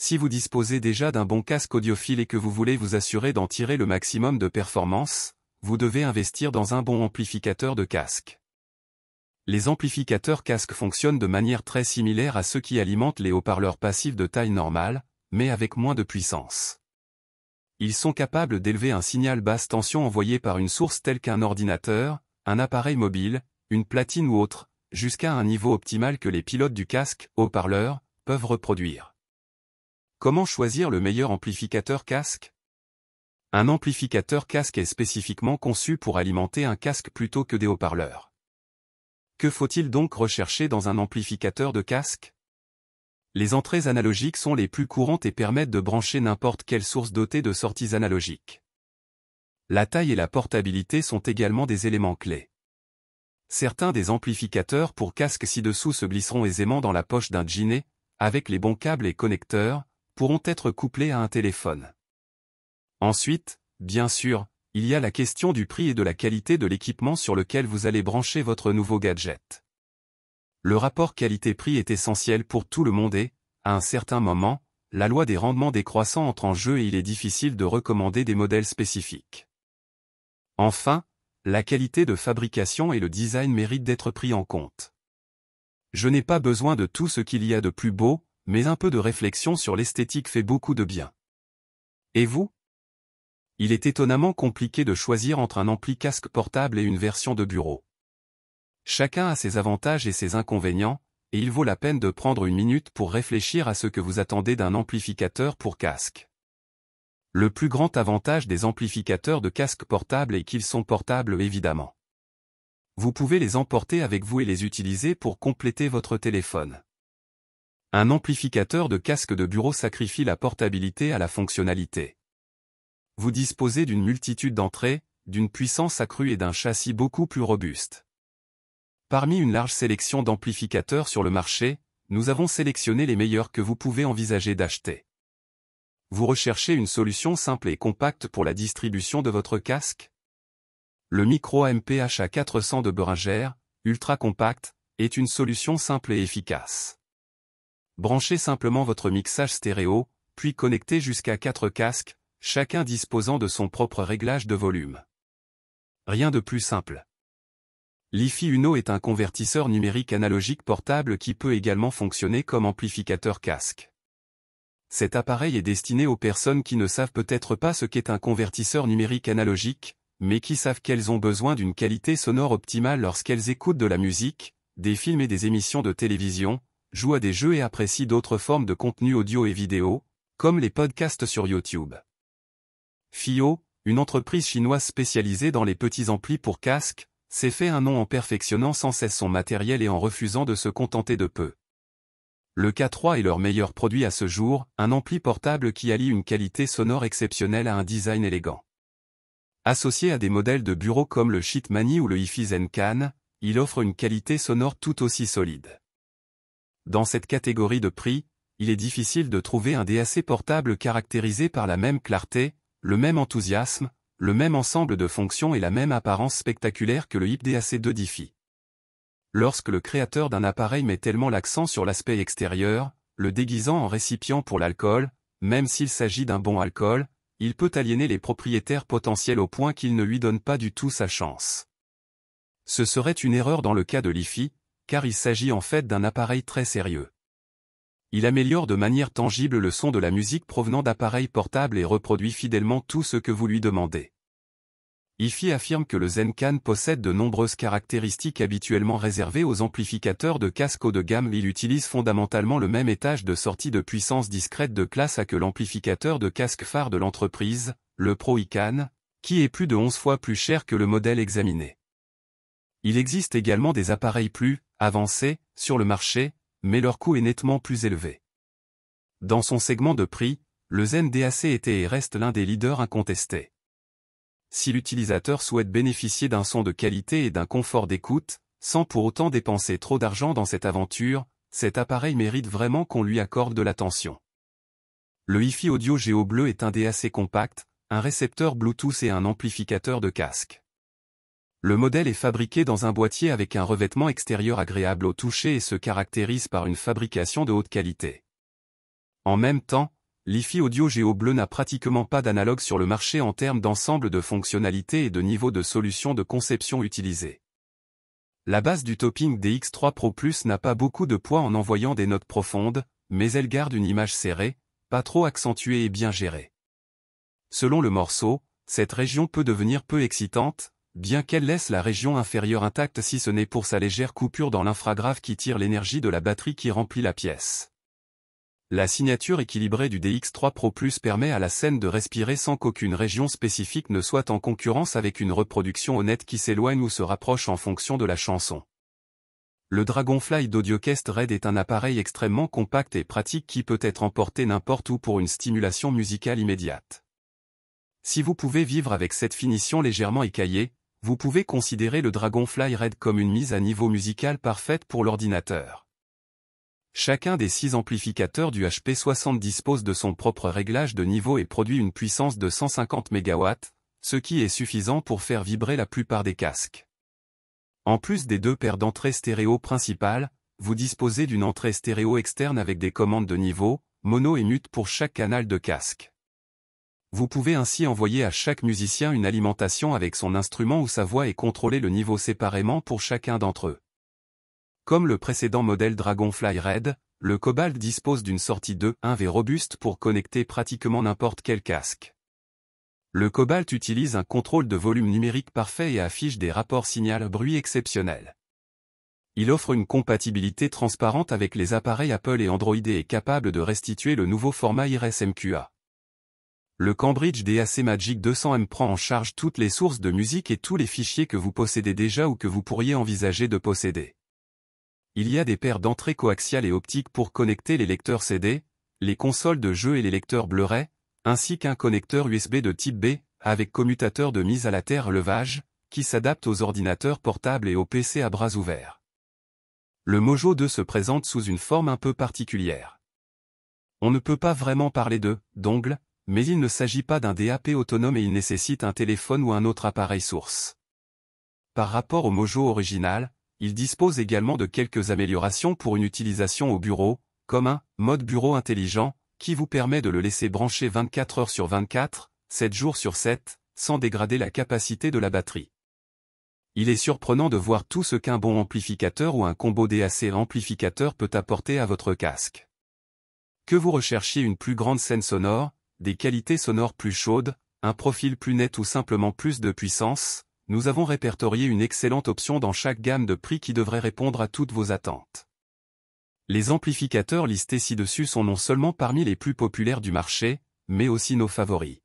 Si vous disposez déjà d'un bon casque audiophile et que vous voulez vous assurer d'en tirer le maximum de performance, vous devez investir dans un bon amplificateur de casque. Les amplificateurs casque fonctionnent de manière très similaire à ceux qui alimentent les haut-parleurs passifs de taille normale, mais avec moins de puissance. Ils sont capables d'élever un signal basse tension envoyé par une source telle qu'un ordinateur, un appareil mobile, une platine ou autre, jusqu'à un niveau optimal que les pilotes du casque, haut-parleur, peuvent reproduire. Comment choisir le meilleur amplificateur casque? Un amplificateur casque est spécifiquement conçu pour alimenter un casque plutôt que des haut-parleurs. Que faut-il donc rechercher dans un amplificateur de casque? Les entrées analogiques sont les plus courantes et permettent de brancher n'importe quelle source dotée de sorties analogiques. La taille et la portabilité sont également des éléments clés. Certains des amplificateurs pour casque ci-dessous se glisseront aisément dans la poche d'un jeanet, avec les bons câbles et connecteurs, pourront être couplés à un téléphone. Ensuite, bien sûr, il y a la question du prix et de la qualité de l'équipement sur lequel vous allez brancher votre nouveau gadget. Le rapport qualité-prix est essentiel pour tout le monde et, à un certain moment, la loi des rendements décroissants entre en jeu et il est difficile de recommander des modèles spécifiques. Enfin, la qualité de fabrication et le design méritent d'être pris en compte. Je n'ai pas besoin de tout ce qu'il y a de plus beau, mais un peu de réflexion sur l'esthétique fait beaucoup de bien. Et vous? Il est étonnamment compliqué de choisir entre un ampli casque portable et une version de bureau. Chacun a ses avantages et ses inconvénients, et il vaut la peine de prendre une minute pour réfléchir à ce que vous attendez d'un amplificateur pour casque. Le plus grand avantage des amplificateurs de casque portable est qu'ils sont portables évidemment. Vous pouvez les emporter avec vous et les utiliser pour compléter votre téléphone. Un amplificateur de casque de bureau sacrifie la portabilité à la fonctionnalité. Vous disposez d'une multitude d'entrées, d'une puissance accrue et d'un châssis beaucoup plus robuste. Parmi une large sélection d'amplificateurs sur le marché, nous avons sélectionné les meilleurs que vous pouvez envisager d'acheter. Vous recherchez une solution simple et compacte pour la distribution de votre casque? Le micro MPH A400 de Behringer, ultra compact, est une solution simple et efficace. Branchez simplement votre mixage stéréo, puis connectez jusqu'à 4 casques, chacun disposant de son propre réglage de volume. Rien de plus simple. L'Hi-Fi Uno est un convertisseur numérique analogique portable qui peut également fonctionner comme amplificateur casque. Cet appareil est destiné aux personnes qui ne savent peut-être pas ce qu'est un convertisseur numérique analogique, mais qui savent qu'elles ont besoin d'une qualité sonore optimale lorsqu'elles écoutent de la musique, des films et des émissions de télévision, jouent à des jeux et apprécient d'autres formes de contenu audio et vidéo, comme les podcasts sur YouTube. FiO, une entreprise chinoise spécialisée dans les petits amplis pour casque, s'est fait un nom en perfectionnant sans cesse son matériel et en refusant de se contenter de peu. Le K3 est leur meilleur produit à ce jour, un ampli portable qui allie une qualité sonore exceptionnelle à un design élégant. Associé à des modèles de bureau comme le Shitmani ou le Hi-Fi Zencan, il offre une qualité sonore tout aussi solide. Dans cette catégorie de prix, il est difficile de trouver un DAC portable caractérisé par la même clarté, le même enthousiasme, le même ensemble de fonctions et la même apparence spectaculaire que le HipDAC2 d'Hi-Fi. Lorsque le créateur d'un appareil met tellement l'accent sur l'aspect extérieur, le déguisant en récipient pour l'alcool, même s'il s'agit d'un bon alcool, il peut aliéner les propriétaires potentiels au point qu'il ne lui donne pas du tout sa chance. Ce serait une erreur dans le cas de l'Hi-Fi, car il s'agit en fait d'un appareil très sérieux. Il améliore de manière tangible le son de la musique provenant d'appareils portables et reproduit fidèlement tout ce que vous lui demandez. Hi-Fi affirme que le Zencan possède de nombreuses caractéristiques habituellement réservées aux amplificateurs de casque haut de gamme. Il utilise fondamentalement le même étage de sortie de puissance discrète de classe A que l'amplificateur de casque phare de l'entreprise, le Pro Ican, qui est plus de 11 fois plus cher que le modèle examiné. Il existe également des appareils plus avancés sur le marché, mais leur coût est nettement plus élevé. Dans son segment de prix, le Zen DAC était et reste l'un des leaders incontestés. Si l'utilisateur souhaite bénéficier d'un son de qualité et d'un confort d'écoute, sans pour autant dépenser trop d'argent dans cette aventure, cet appareil mérite vraiment qu'on lui accorde de l'attention. Le Hi-Fi Audio Geo Bleu est un DAC compact, un récepteur Bluetooth et un amplificateur de casque. Le modèle est fabriqué dans un boîtier avec un revêtement extérieur agréable au toucher et se caractérise par une fabrication de haute qualité. En même temps, l'Hi-Fi Audio Géo Bleu n'a pratiquement pas d'analogue sur le marché en termes d'ensemble de fonctionnalités et de niveau de solution de conception utilisée. La base du topping DX3 Pro Plus n'a pas beaucoup de poids en envoyant des notes profondes, mais elle garde une image serrée, pas trop accentuée et bien gérée. Selon le morceau, cette région peut devenir peu excitante, bien qu'elle laisse la région inférieure intacte si ce n'est pour sa légère coupure dans l'infragrave qui tire l'énergie de la batterie qui remplit la pièce. La signature équilibrée du DX3 Pro Plus permet à la scène de respirer sans qu'aucune région spécifique ne soit en concurrence avec une reproduction honnête qui s'éloigne ou se rapproche en fonction de la chanson. Le Dragonfly d'AudioQuest Red est un appareil extrêmement compact et pratique qui peut être emporté n'importe où pour une stimulation musicale immédiate. Si vous pouvez vivre avec cette finition légèrement écaillée, vous pouvez considérer le Dragonfly Red comme une mise à niveau musical parfaite pour l'ordinateur. Chacun des 6 amplificateurs du HP60 dispose de son propre réglage de niveau et produit une puissance de 150 MW, ce qui est suffisant pour faire vibrer la plupart des casques. En plus des 2 paires d'entrées stéréo principales, vous disposez d'une entrée stéréo externe avec des commandes de niveau, mono et mute pour chaque canal de casque. Vous pouvez ainsi envoyer à chaque musicien une alimentation avec son instrument ou sa voix et contrôler le niveau séparément pour chacun d'entre eux. Comme le précédent modèle Dragonfly Red, le Cobalt dispose d'une sortie 2.1V robuste pour connecter pratiquement n'importe quel casque. Le Cobalt utilise un contrôle de volume numérique parfait et affiche des rapports signal-bruit exceptionnels. Il offre une compatibilité transparente avec les appareils Apple et Android et est capable de restituer le nouveau format Iris MQA. Le Cambridge DAC Magic 200M prend en charge toutes les sources de musique et tous les fichiers que vous possédez déjà ou que vous pourriez envisager de posséder. Il y a des paires d'entrées coaxiales et optiques pour connecter les lecteurs CD, les consoles de jeux et les lecteurs Blu-ray, ainsi qu'un connecteur USB de type B, avec commutateur de mise à la terre levage, qui s'adapte aux ordinateurs portables et aux PC à bras ouverts. Le Mojo 2 se présente sous une forme un peu particulière. On ne peut pas vraiment parler de dongle, mais il ne s'agit pas d'un DAP autonome et il nécessite un téléphone ou un autre appareil source. Par rapport au Mojo original, il dispose également de quelques améliorations pour une utilisation au bureau, comme un mode bureau intelligent, qui vous permet de le laisser brancher 24 heures sur 24, 7 jours sur 7, sans dégrader la capacité de la batterie. Il est surprenant de voir tout ce qu'un bon amplificateur ou un combo DAC amplificateur peut apporter à votre casque. Que vous recherchiez une plus grande scène sonore, des qualités sonores plus chaudes, un profil plus net ou simplement plus de puissance, nous avons répertorié une excellente option dans chaque gamme de prix qui devrait répondre à toutes vos attentes. Les amplificateurs listés ci-dessus sont non seulement parmi les plus populaires du marché, mais aussi nos favoris.